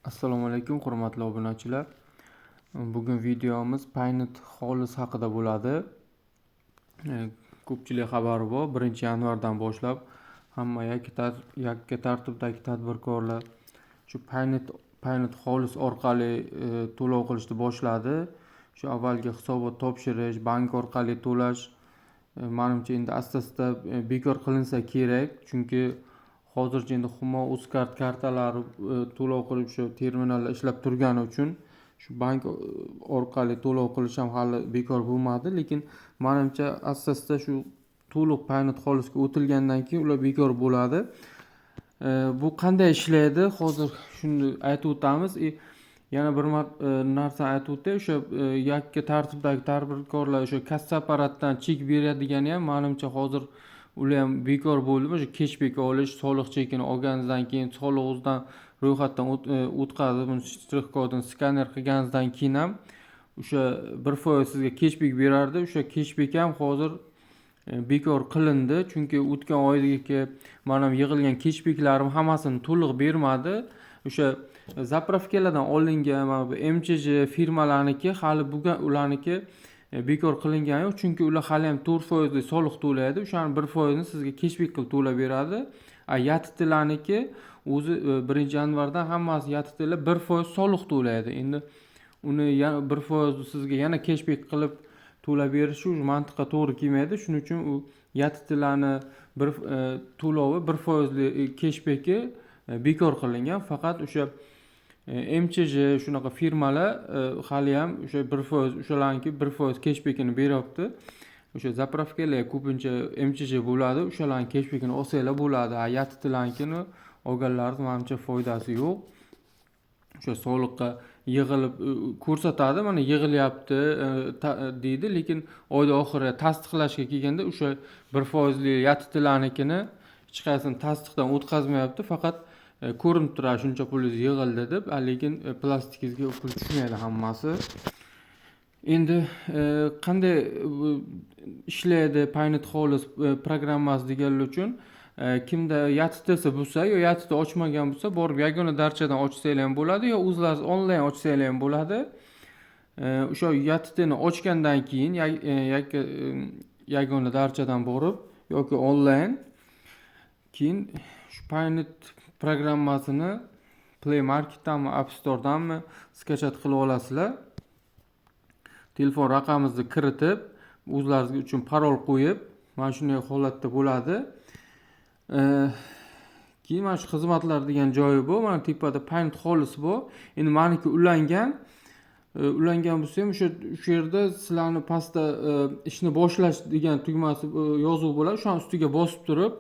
Assalomu alaykum hurmatli obunachilar. Bugun videomiz Paynet Xolis haqida bo'ladi. Ko'pchilik xabari bor, 1-yanvardan boshlab hamma yakka tartibdagi tadbirkorlar shu Paynet Xolis orqali to'lov qilishni boshladi. Shu avvalgi hisobot topshirish, bank orqali to'lash menimcha endi asta-asta bekor qilinsa kerak, chunki hozircha endi Humo Uzcard kartalari to'lov qilib shu terminallar ishlab turgani uchun shu bank orqali to'lov qilish ham hali bekor bo'lmadi, lekin menimcha asta-asta shu to'liq Paynet Xolisga o'tilgandan keyin ular bekor bo'ladi. Bu qanday ishlaydi? Hozir shuni aytib o'tamiz. Yana bir narsani aytib o'tay, o'sha yakka tartibdagi tadbirkorlar o'sha kassa apparatdan chek beradigani ham menimcha hozir ular ham bekor bo'ldi. O'sha cashback olish, soliq chekini olganingizdan keyin solig'ingizdan ro'yxatdan o'tkazib, buni shtrix kodini skaner qilganingizdan keyin ham o'sha 1% sizga cashback berardi. O'sha cashback ham hozir bekor qilindi, chunki o'tgan oydagi mana yig'ilgan cashbacklarim hammasini to'liq bermadi. O'sha zapravkalardan olingan mana bu MCJ firmalarniki hali ularniki bekor qilingani yo'q, chunki ular hali ham 4% soliq to'laydi. O'shaning 1% ni sizga cashback qilib to'lab beradi. YTTlarniki o'zi 1-yanvardan hammasi YTTlar 1% soliq to'laydi. Endi uni 1% sizga yana cashback qilib to'lab berishi mantiqqa to'g'ri kelmaydi. Shuning uchun u YTTlarni bir to'lovi 1% cashback'i bekor qilingan. Faqat o'sha MCJ shunaqa firmalar hali ham o'sha 1% o'shalarniki 1% cashback'ini beryapti. O'sha zapravkalar ko'pincha MCJ bo'ladi, o'shalarning cashback'ini olsanglar bo'ladi. YTTlarnikini olganlarning menimcha foydasi yo'q. O'sha soliqqa yig'ilib ko'rsatadi, mana yig'ilyapti deydi, lekin oyda oxiri tasdiqlashga kelganda o'sha 1% li YTTlarnikini hech qaysini tasdiqdan o'tkazmayapti, faqat ko'rinib turadi shuncha pulingiz yig'ildi deb, lekin plastikingizga pul tushmaydi hammasi. Endi qanday ishlaydi Paynet Xolis programmasi deganlar uchun kimda YTTsi bo'lsa yo YTT ochmagan bo'lsa, borib yagona darchadan ochsanglar ham bo'ladi yo o'zlaringiz onlayn ochsanglar ham bo'ladi. O'sha YTTni ochgandan keyin yagona darchadan borib yoki onlayn keyin shu Paynet programmasini Play Marketdanmi, App Store'danmi skachat qilib olasizlar. Telefon raqamingizni kiritib, o'zlaringiz uchun parol qo'yib, mana shunday holatda bo'ladi. Keyin mana shu xizmatlar degan joyi bor. Mana tepada Paynet Xolis bor. Endi meniki ulangan bo'lsa ham o'sha yerda sizlarni pastda ishni boshlash degan tugmasi yozuv bo'ladi. O'sha ustiga bosib turib,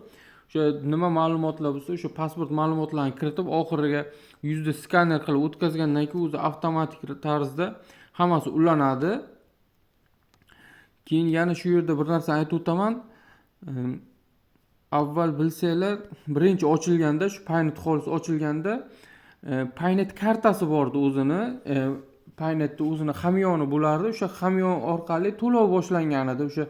o'sha nima ma'lumotlar bo'lsa, o'sha pasport ma'lumotlarini kiritib, oxiriga yuzda skaner qilib o'tkazgandan keyin o'zi avtomatik tarzda hammasi ulanadi. Keyin yana shu yerda bir narsa aytib o'taman. Avval bilsanglar, birinchi ochilganda, shu Paynet Xolis ochilganda Paynet kartasi bordi o'zini. Paynetda o'zini hamyoni bo'lardi. O'sha hamyon orqali to'lov boshlangan edi. O'sha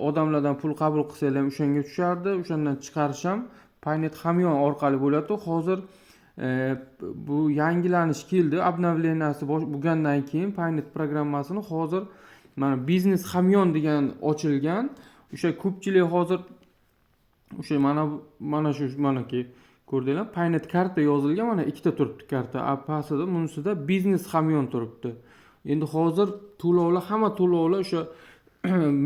odamlardan pul qabul qilsanglar ham o'shanga tushardi. O'shandan chiqarish ham Paynet hamyon orqali bo'ladi. Hozir bu yangilanish keldi. Obnovleniyasi bo'lgandan keyin Paynet programmasini hozir mana biznes hamyon degan ochilgan. O'sha ko'pchilik hozir o'sha mana shu manaki ko'rdinglar, Paynet karta yozilgan, mana ikkita turibdi karta. Pastida bunisida biznes hamyon turibdi. Endi hozir to'lovlar, hamma to'lovlar o'sha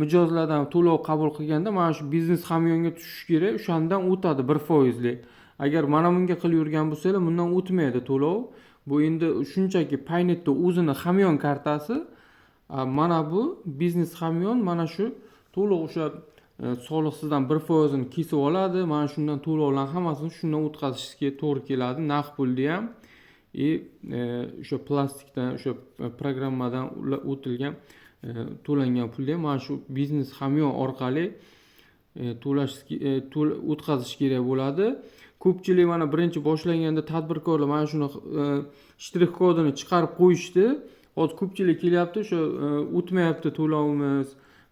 mijozlardan to'lov qabul qilganda mana shu biznes hamyonga tushish kerak, o'shandan o'tadi 1% li. Agar mana bunga qilib yurgan bo'lsanglar, bundan o'tmaydi to'lov. Bu endi shunchaki Paynetda o'zini hamyon kartasi, mana bu biznes hamyon, mana shu to'liq o'sha soliq sizdan 1% ni kesib oladi. Mana shundan to'lovlar hammasini shundan o'tkazishga to'g'ri keladi. Naqd pulni ham o'sha plastikdan, o'sha programmadan o'tilgan to'langan pulni ham mana shu biznes hamyon orqali o'tkazish kerak bo'ladi. Ko'pchilik mana birinchi boshlanganda tadbirkorlar mana shuni shtrix kodini chiqarib qo'yishdi. Hozir ko'pchilik kelyapti, o'sha o'tmayapti to'lovimiz,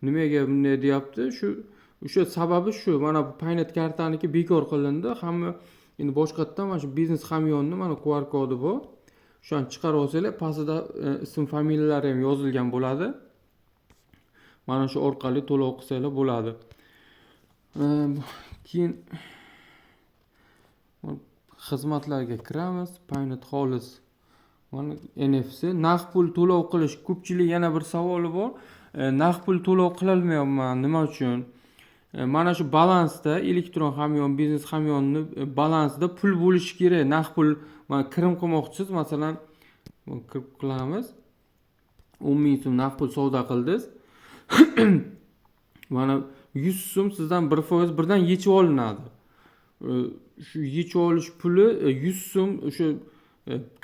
nimaga bunday deyapti. O'sha sababi shu. Mana bu Paynet kartaniki bekor qilindi. Hamma endi boshqatdan mana shu biznes hamyonni mana QR kodi bor. O'shani chiqarib olsanglar, pastida ism familiyalari ham yozilgan bo'ladi. Mana shu orqali to'lov qilsanglar bo'ladi. Keyin xizmatlarga kiramiz. Paynet xolis. Mana NFC naqd pul to'lov qilish. Ko'pchilik yana bir savoli bor. Naqd pul to'lov qilolmayapman. Nima uchun? Mana shu balansda elektron hamyon, biznes hamyonni balansida pul bo'lishi kerak. Naqd pul mana kirim qilmoqchisiz, masalan, kirib qilamiz. 10 ming so'm naqd pul savdo qildingiz. Mana 100 so'm sizdan 1% birdan yechib olinadi. Shu yechib olish puli 100 so'm o'sha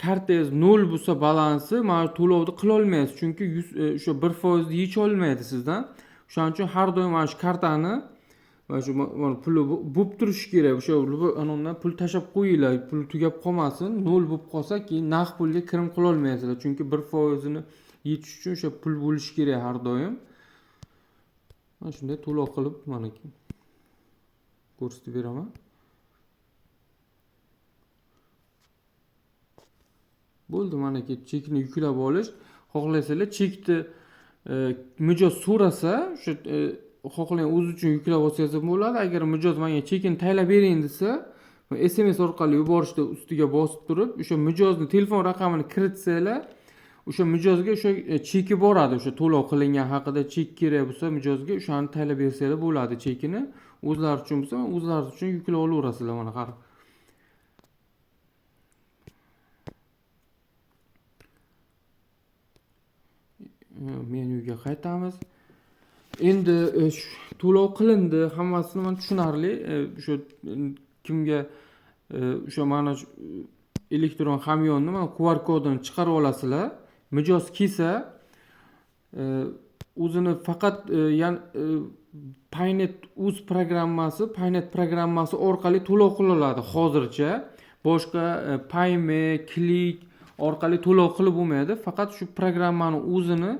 kartangiz 0 bo'lsa balansi mana to'lovni qila olmaysiz, chunki o'sha 1% yechib olmaydi sizdan. Shuning uchun har doim mana shu kartani mana shu puli bo'lib turishi kerak. O'sha anondan pul tashab qo'yinglar, pul tugab qolmasin. 0 bo'lib qolsa, keyin naqd pulga kirim qila olmaysizlar, chunki 1% ni yechish uchun o'sha pul bo'lishi kerak har doim. Mana shunday to'lov qilib mana ko'rsatib beraman. Bo'ldi, mana chekni yuklab olish. Xohlasanglar chekni mijoz so'rasa, o'sha xohlagan o'z uchun yuklab olsangiz ham bo'ladi. Agar mijoz menga chekni taylab bering desa, SMS orqali yuborishda ustiga bosib turib, o'sha mijozni telefon raqamini kiritsanglar, o'sha mijozga o'sha cheki boradi. O'sha to'lov qilingan haqida chek kerak bo'lsa, mijozga o'shani taylab bersanglar bo'ladi chekini. O'zlari uchun bo'lsa, o'zlari uchun yuklab olaverasizlar. Mana qarang. Menyuga qaytamiz. Endi to'lov qilindi, hammasini mana tushunarli. O'sha kimga o'sha mana elektron hamyonni mana QR kodini chiqarib olasizlar. Mijoz kelsa, o'zini faqat Paynet uz Paynet programmasi orqali to'lov qila oladi hozircha. Boshqa Payme, Klik orqali to'lov qilib bo'lmaydi. Faqat shu programmani o'zini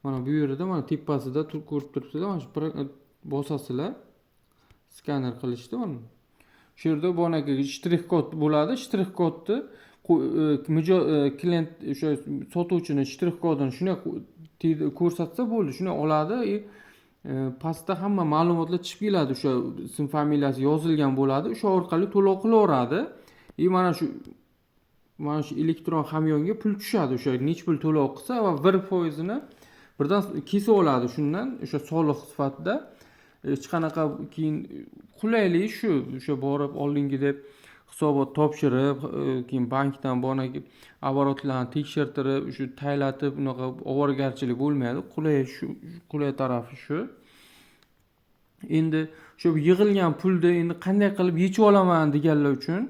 mana bu yerda mana tepasida ko'rib turibsizlar. Mana shu bosasizlar. Skaner qilishdi mana. Shu yerda bo'nagi shtrix kod bo'ladi. Shtrix kodni klient o'sha sotuvchini shtrix kodini shunday ko'rsatsa bo'ldi, shuni oladi. Pastda hamma ma'lumotlar chiqib keladi. O'sha ism familiyasi yozilgan bo'ladi. O'sha orqali to'lov qilaveradi. Mana shu elektron hamyonga pul tushadi. O'sha nech pul to'lov qilsa va 1% ni birdan kesib oladi shundan, o'sha soliq sifatida. Hech qanaqa keyin qulaylik shu, o'sha borib oldingidek hisobot topshirib, keyin bankdan bonagi оборотlarni tekshirtirib, shu taylatib, unaqa ovoragarchilik bo'lmaydi. Qulay tarafi shu. Endi shu yig'ilgan pulni endi qanday qilib yechib olaman deganlar uchun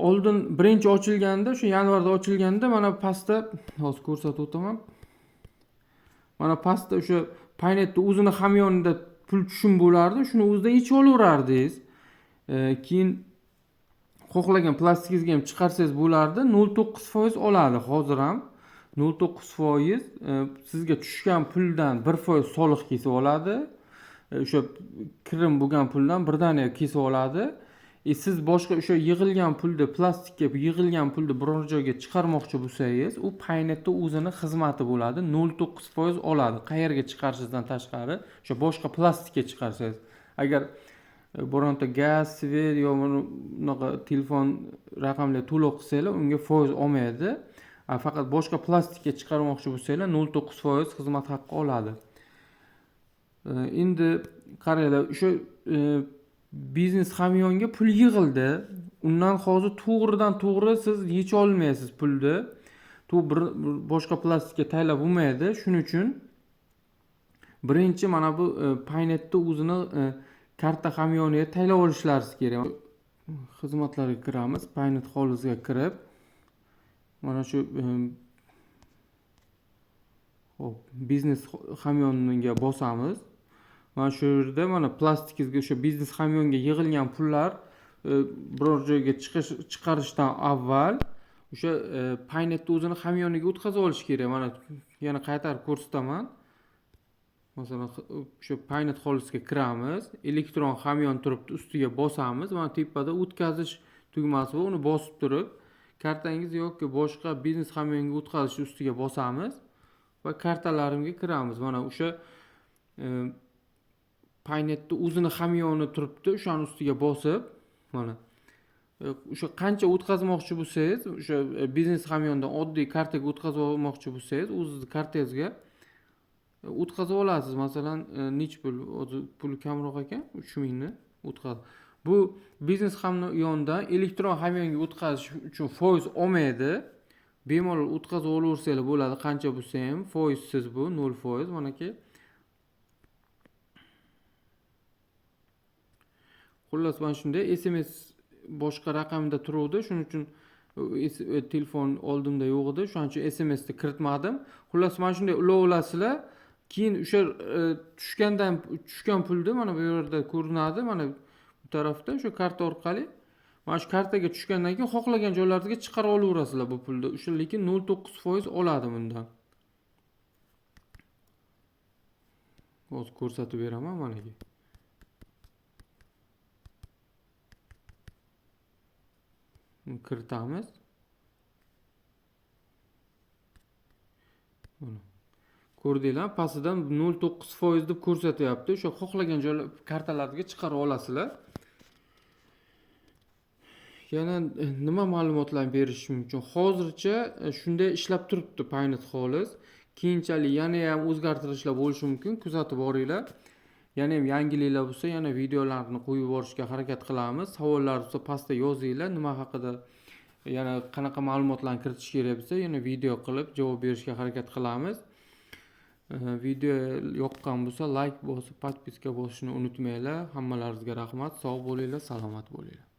oldin birinchi ochilganda, shu yanvarda ochilganda mana pastda hozir ko'rsatib o'taman. Mana pastda o'sha Paynetni o'zini hamyonida pul tushum bo'lardi, shuni o'zidan yechib olaverardingiz. Keyin xohlagan plastikingizga ham chiqarsangiz bo'lardi. 0.9% oladi hozir ham. 0.9% sizga tushgan puldan 1% soliq kesib oladi. O'sha kirim bo'lgan puldan birdaniga kesib oladi. Siz boshqa o'sha yig'ilgan pulni, plastikka yig'ilgan pulni biror joyga chiqarmoqchi bo'lsangiz, u Paynetda o'zini xizmati bo'ladi. 0.9% oladi. Qayerga chiqarishingizdan tashqari, o'sha boshqa plastikka chiqarsangiz. Agar bironta gaz, svet yo bunaqa telefon raqamli to'lov qilsanglar, unga foiz olmaydi. Faqat boshqa plastikka chiqarmoqchi bo'lsanglar, 0.9% xizmat haqqi oladi. Endi qaranglar, o'sha biznes hamyonga pul yig'ildi. Undan hozir to'g'ridan-to'g'ri siz yecha olmaysiz pulni. Boshqa plastikka taylab bo'lmaydi. Shuning uchun birinchi mana bu Paynetda o'zini karta hamyoniga taylab olishlaringiz kerak. Xizmatlarga kiramiz. Paynet xolisga kirib, mana shu biznes hamyoniga bosamiz. Mana shu yerda mana plastikingizga o'sha biznes hamyonga yig'ilgan pullar biror joyga chiqarishdan avval o'sha Paynetni o'zini hamyoniga o'tkazib olish kerak. Mana yana qaytarib ko'rsataman. Masalan, o'sha Paynet xolisga kiramiz, elektron hamyon turibdi, ustiga bosamiz, mana tepada o'tkazish tugmasi bor, uni bosib turib, Kartangiz yoki boshqa biznes hamyonga o'tkazish ustiga bosamiz va kartalarimga kiramiz. Mana o'sha Paynetni o'zini hamyoni turibdi. O'shaning ustiga bosib, mana o'sha qancha o'tkazmoqchi bo'lsangiz, o'sha biznes hamyondan oddiy kartaga o'tkazib olmoqchi bo'lsangiz, o'zingiz kartangizga o'tkazib olasiz. Masalan, nech pul, o'zi puli kamroq ekan, 3000 ni o'tkaz. Bu biznes hamyondan elektron hamyonga o'tkazish uchun foiz olmaydi. Bemalol o'tkazib olaversanglar bo'ladi, qancha bo'lsa ham. Foizsiz bu, 0%. Manaki xullas mana shunday SMS boshqa raqamda turuvdi. Shuning uchun telefon oldimda yo'q edi. Shuning uchun SMSni kiritmadim. Xullas mana shunday ulovlasizlar. Keyin o'sha tushgan pulni mana bu yerda ko'rinadi. Mana bu tarafda o'sha karta orqali mana shu kartaga tushgandan keyin xohlagan joylaringizga chiqarib olaverasizlar bu pulni. O'sha lekin 0.9% oladi bundan. Hozir ko'rsatib beraman mana bu. Kiritamiz. Mana. Ko'rdinglar, pastidan 0.9% deb ko'rsatyapti. O'sha xohlagan joylar kartalarga chiqarib olasizlar. Yana nima ma'lumotlar berish mumkin? Hozircha shunday ishlab turibdi Paynet xolis. Keyinchalik yana ham o'zgartirishlar bo'lishi mumkin. Kuzatib boringlar. Yana ham yangiliklar bo'lsa, yana videolarni qo'yib borishga harakat qilamiz. Savollar bo'lsa pastda yozinglar. Nima haqida yana qanaqa ma'lumotlarni kiritish kerak bo'lsa, yana video qilib javob berishga harakat qilamiz. Video yoqqan bo'lsa, like bosib, podpiska bosishni unutmanglar. Hammalaringizga rahmat. Sog' bo'linglar, salomat bo'linglar.